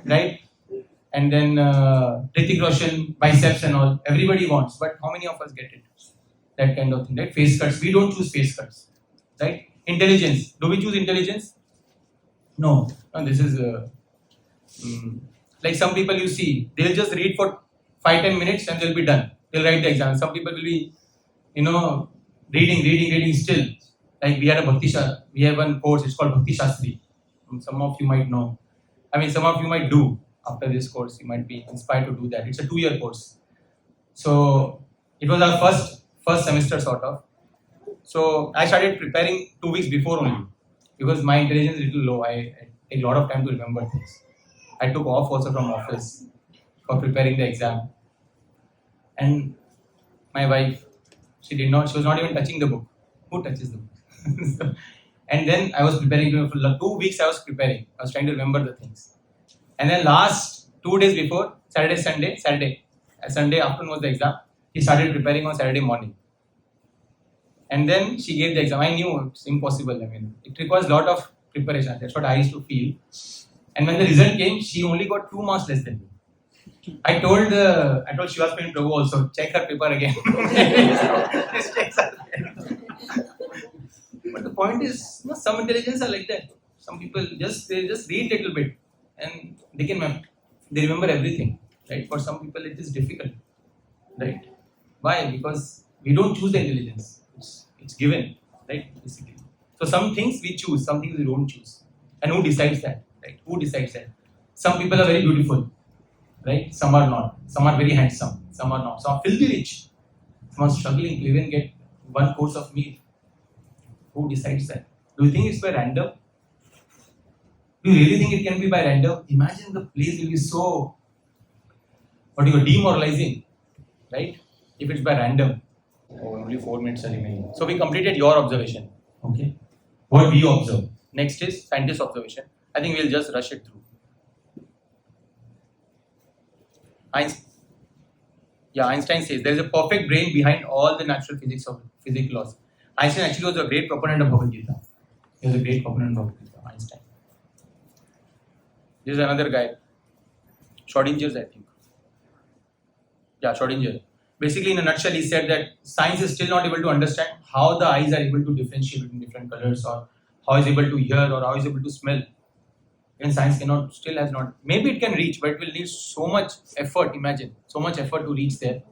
Right? And then Hrithik Roshan biceps and all. Everybody wants, but how many of us get it? That kind of thing, right? Face cuts. We don't choose face cuts. Right? Intelligence. Do we choose intelligence? No. This is like some people you see, they'll just read for 5-10 minutes and they'll be done. They'll write the exam. Some people will be, reading still. Like we have one course, it's called Bhakti Shastri. Some of you might know. Some of you might do after this course. You might be inspired to do that. It's a 2-year course. So it was our first semester sort of. So I started preparing 2 weeks before only because my intelligence is a little low. I take a lot of time to remember things. I took off also from office for preparing the exam. And my wife, she was not even touching the book. Who touches the book? And then I was preparing for 2 weeks. I was preparing. I was trying to remember the things. And then last 2 days before, Saturday afternoon was the exam. He started preparing on Saturday morning. And then she gave the exam. I knew it's impossible. It requires a lot of preparation. That's what I used to feel. And when the result came, she only got 2 marks less than me. I told Shivaswami Prabhu also, check her paper again. But the point is, some intelligence are like that. Some people just read a little bit and they remember everything. Right? For some people it is difficult. Right? Why? Because we don't choose the intelligence. It's given. Right? Basically. So some things we choose, some things we don't choose. And who decides that? Right? Who decides that? Some people are very beautiful. Right? Some are not. Some are very handsome. Some are not. Some are filthy rich. Some are struggling to even get one course of meal. Who decides that? Do you think it's by random? Do you really think it can be by random? Imagine the place will be so demoralizing, right? If it's by random. Only 4 minutes are remaining. So we completed your observation. Okay. What we observe. Next is scientist observation. I think we'll just rush it through. Einstein says there is a perfect brain behind all the natural physics laws. Einstein actually was a great proponent of Bhagavad Gita. He was a great proponent of Bhagavad Gita, Einstein. This is another guy. Schrödinger's, I think. Yeah, Schrödinger. Basically, in a nutshell, he said that science is still not able to understand how the eyes are able to differentiate between different colors, or how is able to hear, or how is able to smell. And science still has not. Maybe it can reach, but it will need so much effort. Imagine, so much effort to reach there.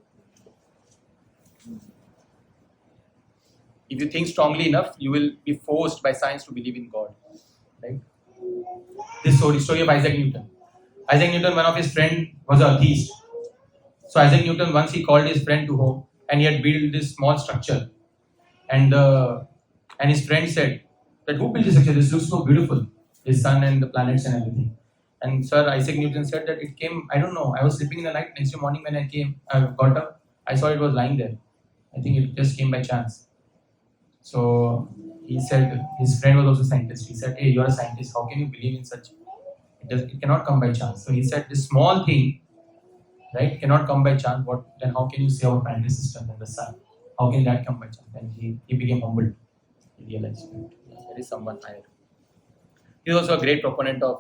If you think strongly enough, you will be forced by science to believe in God. Right? This story of Isaac Newton. Isaac Newton, one of his friends was an atheist. So Isaac Newton once he called his friend to home and he had built this small structure, and his friend said that who built this structure? This looks so beautiful, the sun and the planets and everything. And Sir Isaac Newton said that it came. I don't know. I was sleeping in the night. Next morning when I got up, I saw it was lying there. I think it just came by chance. So he said his friend was also a scientist. He said, "Hey, you are a scientist. How can you believe in such? It cannot come by chance." So he said, "This small thing, right, cannot come by chance. What then? How can you say our planetary system and the sun? How can that come by chance?" And he became humbled. He realized that there is someone higher. He is also a great proponent of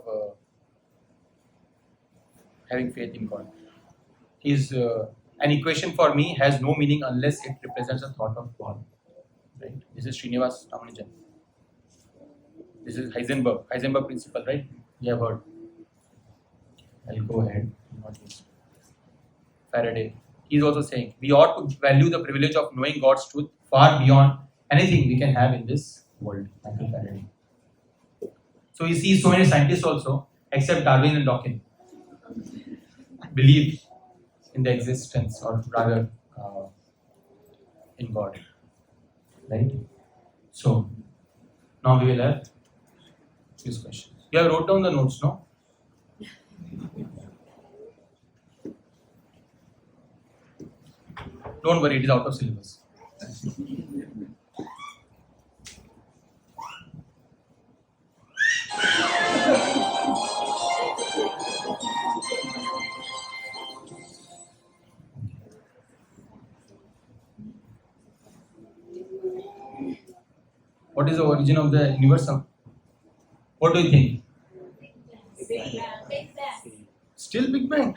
having faith in God. He's an equation for me has no meaning unless it represents a thought of God. Right? This is Srinivas Ramanujan. This is Heisenberg principle, right? You have heard. I'll go ahead. Not this. Faraday. He's also saying we ought to value the privilege of knowing God's truth far beyond anything we can have in this world. Michael Faraday. So you see so many scientists also, except Darwin and Dawkins, believe in the existence, or rather in God. Right? So now we will have these questions. You have wrote down the notes, no? Don't worry, it is out of syllabus. What is the origin of the universe? What do you think? Big Bang. Still Big Bang.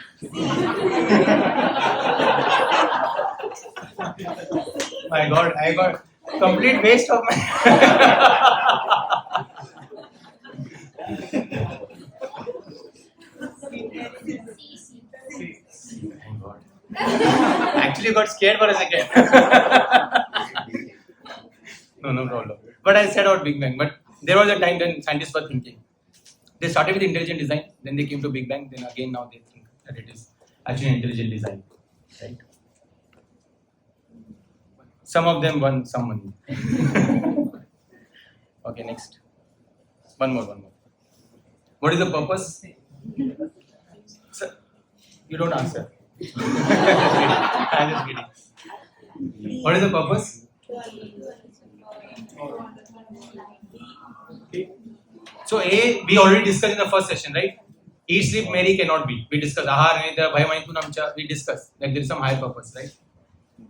My God, I got complete waste of my. Thank God. Actually, got scared for a second. No problem. But I said out Big Bang. But there was a time when scientists were thinking. They started with intelligent design, then they came to Big Bang, then again now they think that it is actually intelligent design. Right? Some of them won some money. Okay, next. One more. What is the purpose? Sir, you don't answer. I'm just kidding. What is the purpose? So A, we already discussed in the first session, right? Eat, sleep, marry cannot be. We discussed. Ahar, Nidra, Bhai, Maitun, Amcha. We discussed. Like there is some higher purpose, right?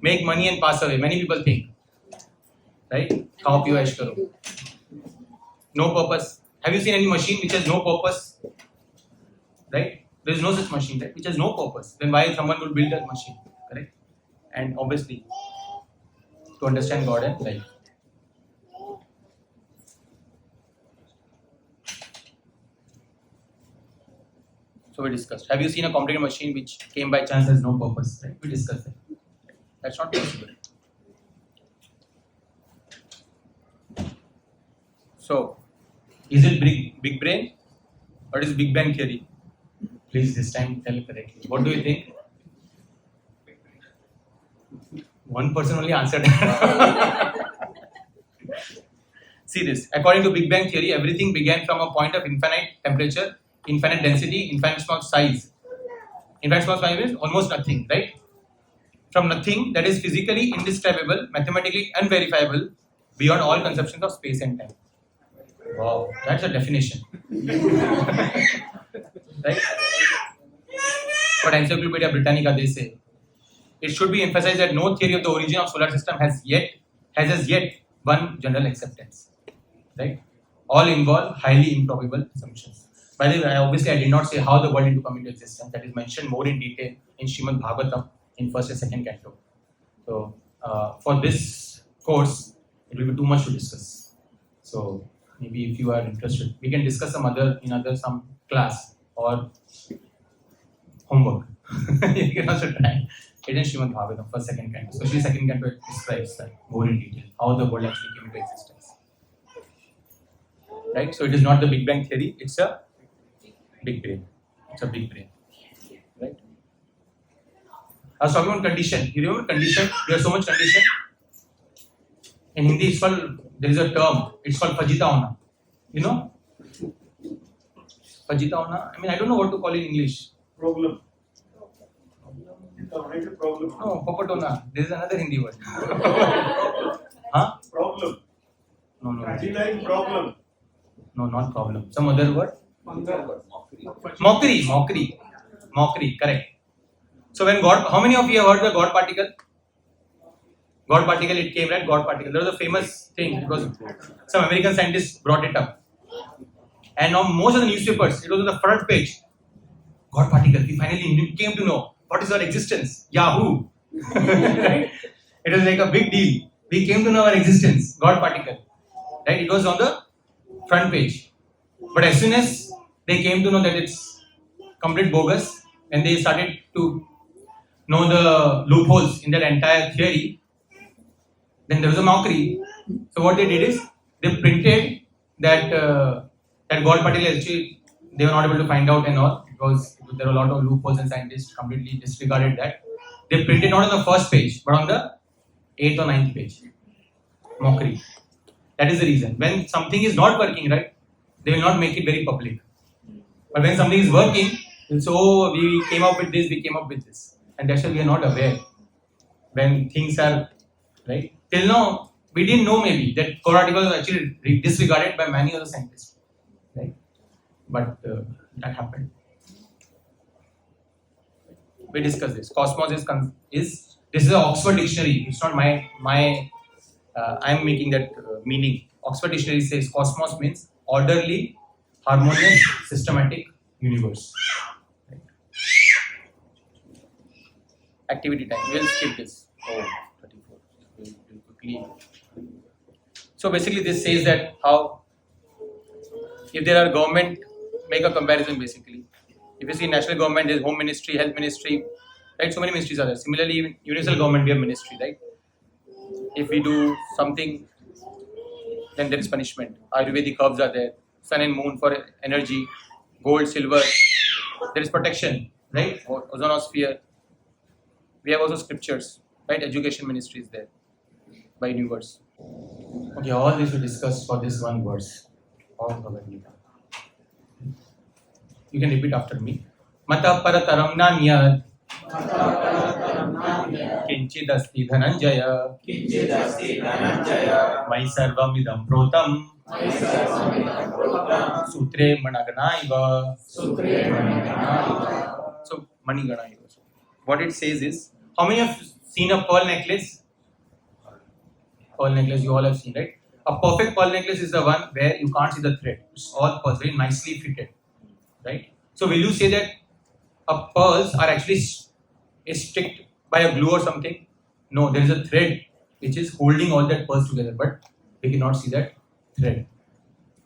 Make money and pass away. Many people think. Right? Khao, piyo, aish karo. No purpose. Have you seen any machine which has no purpose? Right? There is no such machine, right? Which has no purpose. Then why someone would build that machine? Correct? And obviously, to understand God and life. So we discussed. Have you seen a complicated machine which came by chance has no purpose? Right? We discussed that. That's not possible. So, is it big brain or is Big Bang theory? Please this time tell correctly. What do you think? One person only answered. See this. According to Big Bang theory, everything began from a point of infinite temperature, infinite density, infinite small size. Infinite small size means almost nothing, right? From nothing that is physically indescribable, mathematically unverifiable, beyond all conceptions of space and time. Wow, that's a definition. Right? But Encyclopedia Britannica, they say, it should be emphasized that no theory of the origin of solar system has as yet won general acceptance. Right? All involve highly improbable assumptions. By the way, obviously I did not say how the world to come into existence. That is mentioned more in detail in Srimad Bhagavatam in first and second canto. So for this course, it will be too much to discuss. So maybe if you are interested, we can discuss some class or homework. You can also try. It is Srimad Bhagavatam, first, second canto. Especially second canto, it describes that more in detail how the world actually came into existence. Right? So it is not the Big Bang theory, it's a big brain. It's a big brain. Right? I was talking about condition. You remember condition? There is so much condition. In Hindi, it's called, there is a term. It's called fajita hona. You know? Fajita hona. I mean, I don't know what to call it in English. Problem. It's a problem. No, popotona. There is another Hindi word. Huh? Problem. No, no. Agitating problem. No, not problem. Some other word? Mockery. Correct. So when God, how many of you have heard the God particle? God particle, it came, right? God particle. There was a famous thing because some American scientists brought it up. And now most of the newspapers, it was on the front page. God particle. We finally came to know what is our existence. Yahoo! Right? It was like a big deal. We came to know our existence. God particle. Right? It was on the front page. But as soon as they came to know that it's complete bogus, and they started to know the loopholes in that entire theory, then there was a mockery. So what they did is they printed that that God particle actually they were not able to find out and all because there were a lot of loopholes and scientists completely disregarded that. They printed not on the first page but on the 8th or 9th page. Mockery. That is the reason. When something is not working right, they will not make it very public. But when something is working, they'll say, oh, we came up with this. And that's why we are not aware when things are right. Till now, we didn't know maybe that core article was actually disregarded by many other scientists, right? But that happened. We discussed this. Cosmos is this is an Oxford dictionary. It's not my. I'm making that meaning. Oxford dictionary says cosmos means orderly, harmonious, systematic universe. Right? Activity time. We'll skip this. Oh, 34. We'll quickly. So basically, this says that how if there are government, make a comparison basically. If you see national government, there is home ministry, health ministry, right? So many ministries are there. Similarly, even universal government, we have ministry, right? If we do something, then there is punishment. Ayurvedic herbs are there. Sun and moon for energy, gold, silver. There is protection, right? Ozonosphere. We have also scriptures, right? Education ministry is there by universe. Okay, all this we discussed for this one verse. All Bhagavad Gita. You can repeat after me. Mata parataram nanyad kinchidasti dhananjaya vai sarvamidam protam sutre managanaiva. So maniganaiva. What it says is, how many have seen a pearl necklace? Pearl necklace you all have seen, right? A perfect pearl necklace is the one where you can't see the thread. It's all pearls, very nicely fitted, right? So will you say that pearls are actually sticked by a glue or something? No, there is a thread which is holding all that pearls together, but we cannot see that thread.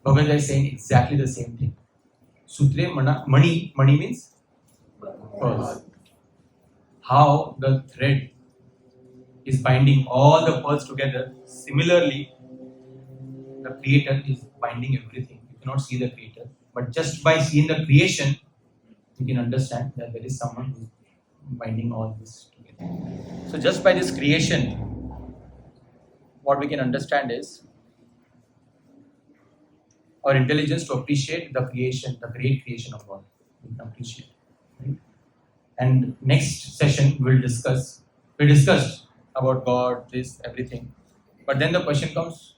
Bhagavad Gita is saying exactly the same thing. Sutre mani means pearls. How the thread is binding all the pearls together. Similarly, the Creator is binding everything. You cannot see the Creator, but just by seeing the creation, you can understand that there is someone who is binding all this together. So just by this creation, what we can understand is our intelligence to appreciate the creation, the great creation of God. We can appreciate. Right? And next session we discussed about God, this, everything. But then the question comes,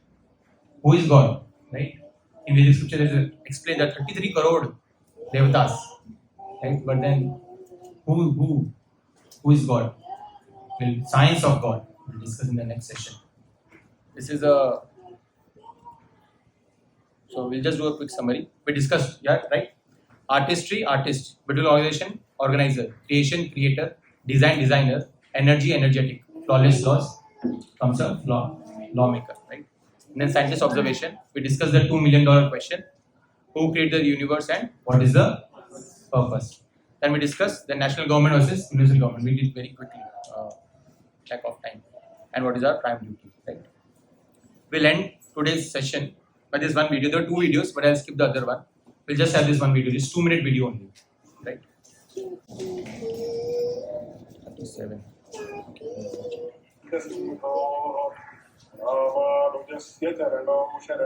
who is God? Right? In Vedic scripture there is explained that 33 crore devatas. Right? But then who is God? Science of God. We'll discuss in the next session. This is so we'll just do a quick summary. We discussed, yeah, right? Artistry, artist, beautiful organization, organizer, creation, creator, design, designer, energy, energetic, flawless laws, comes a lawmaker, right? And then scientist observation. We discussed the $2 million question. Who created the universe and what is the purpose? Then we discussed the national government versus universal government. We did very quickly, lack of time. And what is our prime duty, right? We'll end today's session by this one video. There are 2 videos, but I'll skip the other one. We'll just have this one video. It's 2-minute video only, right? 7. रामानुजस्य चरणौ शरणं